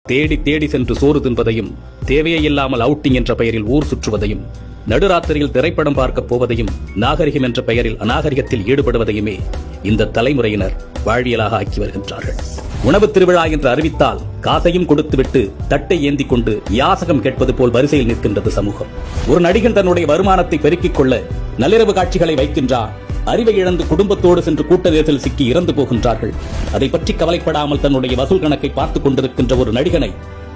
தேடி தேடி சென்று சோறு தின்பதையும், தேவையே இல்லாமல் அவுட்டிங் என்ற பெயரில் ஊர் சுற்றுவதையும், நடுராத்திரியில் திரைப்படம் பார்க்கப் போவதையும், நாகரிகம் என்ற பெயரில் அநாகரிகத்தில் ஈடுபடுவதையுமே இந்த தலைமுறையினர் வாழ்வியலாக ஆக்கி வருகின்றார்கள். உணவு திருவிழா என்று அறிவித்தால் காசையும் கொடுத்துவிட்டு தட்டை ஏந்தி கொண்டு யாசகம் கேட்பது போல் வரிசையில் நிற்கின்றது சமூகம். ஒரு நடிகன் தன்னுடைய வருமானத்தை பெருக்கிக் கொள்ள நள்ளிரவு காட்சிகளை வைக்கின்றார். அறிவை இழந்து குடும்பத்தோடு சென்று கூட்ட நெரிசல் சிக்கி இறந்து போகின்றார்கள். அதை பற்றி கவலைப்படாமல் தன்னுடைய வசூல் கணக்கை பார்த்துக் கொண்டிருக்கின்ற ஒரு நடிகனை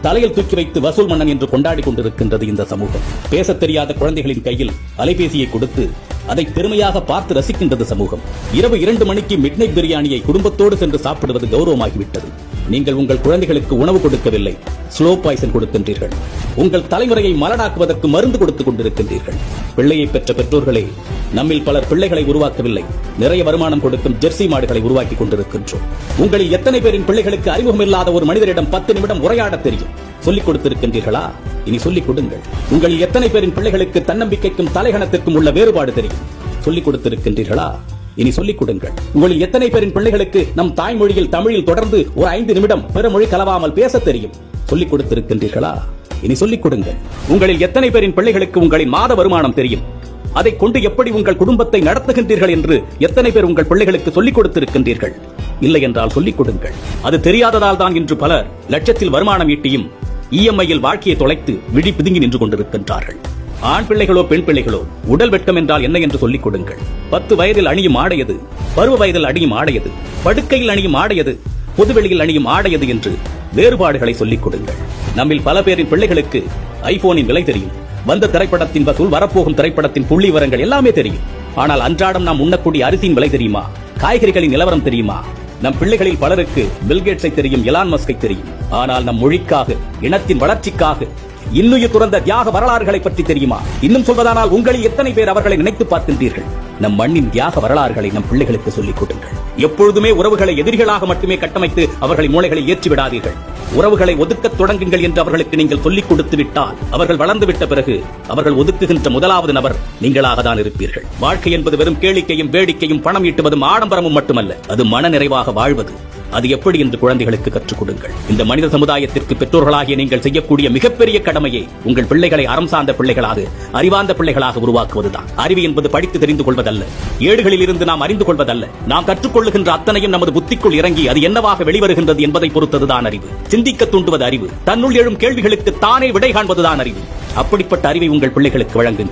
தலையில் தூக்கி வைத்து வசூல் மன்னன் என்று கொண்டாடி கொண்டிருக்கின்றது இந்த சமூகம். பேசத் தெரியாத குழந்தைகளின் கையில் அலைபேசியை கொடுத்து அதை பெருமையாக பார்த்து ரசிக்கின்றது சமூகம். இரவு 2 மணிக்கு மிட்நைட் பிரியாணியை குடும்பத்தோடு சென்று சாப்பிடுவது கௌரவமாகிவிட்டது. நீங்கள் உங்கள் குழந்தைகளுக்கு உணவு கொடுக்கவில்லை, ஸ்லோ பாய்சன் கொடுக்கின்றீர்கள். உங்கள் தலைமுறையை மலடாக்குவதற்கு மருந்து கொடுத்துக் கொண்டிருக்கின்றீர்கள். பிள்ளையை பெற்ற பெற்றோர்களே, நம்மில் பலர் பிள்ளைகளை உருவாக்கவில்லை, நிறைய வருமானம் கொடுக்கும் ஜெர்சி மாடுகளை உருவாக்கி கொண்டிருக்கின்றோம். உங்களில் எத்தனை பேரின் பிள்ளைகளுக்கு அறிமுகம் இல்லாத ஒரு மனிதரிடம் 10 நிமிடம் உரையாட தெரியும்? சொல்லிக் கொடுத்திருக்கின்றீர்களா? இனி சொல்லிக் கொடுங்கள். உங்களில் எத்தனை பேரின் பிள்ளைகளுக்கு தன்னம்பிக்கைக்கும் தலைகணத்திற்கும் உள்ள வேறுபாடு தெரியும்? சொல்லிக் கொடுத்திருக்கின்றீர்களா? இனி சொல்லிக் கொடுங்கள். உங்களில் எத்தனை பேரின் பிள்ளைகளுக்கு நம் தாய்மொழியில் தமிழில் தொடர்ந்து ஒரு 5 நிமிடம் பிற மொழி கலவாமல் பேச தெரியும்? சொல்லிக் கொடுத்திருக்கின்றீர்களா? இனி சொல்லிக் கொடுங்கள். உங்களில் எத்தனை பேரின் பிள்ளைகளுக்கு உங்களின் மாத வருமானம் தெரியும்? அதை கொண்டு எப்படி உங்கள் குடும்பத்தை நடத்துகின்றீர்கள் என்று எத்தனை பேர் உங்கள் பிள்ளைகளுக்கு சொல்லிக் கொடுத்திருக்கின்றீர்கள்? இல்லை என்றால் சொல்லிக் கொடுங்கள். அது தெரியாததால் தான் இன்று பலர் லட்சத்தில் வருமானம் ஈட்டியும் இஎம்ஐயில் வாழ்க்கையை தொலைத்து விழி பிதுங்கி நின்று கொண்டிருக்கின்றார்கள். ஆண் பிள்ளைகளோ பெண் பிள்ளைகளோ, உடல் வெட்கம் என்றால் என்ன என்று சொல்லிக் கொடுங்கள். 10 வயதில் அணியும் ஆடையது, பருவ வயதில் அணியும் ஆடையது, படுக்கையில் அணியும் ஆடையது, பொதுவெளியில் அணியும் ஆடையது என்று வேறுபாடுகளை சொல்லிக் கொடுங்கள். நம்மில் பல பேரின் பிள்ளைகளுக்கு ஐபோனின் விலை தெரியும், வந்த திரைப்படத்தின் வசூல், வரப்போகும் திரைப்படத்தின் புள்ளி விவரங்கள் எல்லாமே தெரியும். ஆனால் அன்றாடம் நாம் உண்ணக்கூடிய அரிசியின் விலை தெரியுமா? காய்கறிகளின் நிலவரம் தெரியுமா? நம் பிள்ளைகளில் பலருக்கு பில்கேட்ஸை தெரியும், எலான் மஸ்கை தெரியும். ஆனால் நம் மொழிக்காக, இனத்தின் வளர்ச்சிக்காக இன்னுயிர் துறந்த தியாக வரலாறுகளை பற்றி தெரியுமா? இன்னும் சொல்வதானால் உங்களில் எத்தனை பேர் அவர்களை நினைத்து பார்க்கின்றீர்கள்? நம் மண்ணின் தியாக வரலாறுகளை நம் பிள்ளைகளுக்கு சொல்லிக் கொடுங்கள். எப்பொழுதுமே உறவுகளை எதிரிகளாக மட்டுமே கட்டமைத்து அவர்களை மூளைகளை ஏற்றி விடாதீர்கள். உறவுகளை ஒதுக்கத் தொடங்குங்கள் என்று அவர்களுக்கு நீங்கள் சொல்லிக் கொடுத்து விட்டால் அவர்கள் வளர்ந்து விட்ட பிறகு அவர்கள் ஒதுக்குகின்ற முதலாவது நபர் நீங்களாக தான் இருப்பீர்கள். வாழ்க்கை என்பது வெறும் கேளிக்கையும் வேடிக்கையும் பணம் ஈட்டுவதும் ஆடம்பரமும் மட்டுமல்ல, அது மன நிறைவாக வாழ்வது. அது எப்படி என்று குழந்தைகளுக்கு கற்றுக் கொடுங்கள். இந்த மனித சமுதாயத்திற்கு பெற்றோர்களாகிய நீங்கள் செய்யக்கூடிய மிகப்பெரிய கடமையை உங்கள் பிள்ளைகளை அறம் சார்ந்த பிள்ளைகளாக, அறிவார்ந்த பிள்ளைகளாக உருவாக்குவதுதான். அறிவு என்பது படித்து தெரிந்து கொள்வதல்ல, ஏடுகளில் இருந்து நாம் அறிந்து கொள்வதல்ல. நாம் கற்றுக்கொள்ளுகின்ற அத்தனையும் நமது புத்திக்குள் இறங்கி அது என்னவாக வெளிவருகின்றது என்பதை பொறுத்ததுதான் அறிவு. சிந்திக்க தூண்டுவது அறிவு. தன்னுள் எழும் கேள்விகளுக்கு தானே விடை காண்பதுதான் அறிவு. அப்படிப்பட்ட அறிவை உங்கள் பிள்ளைகளுக்கு வழங்குங்கள்.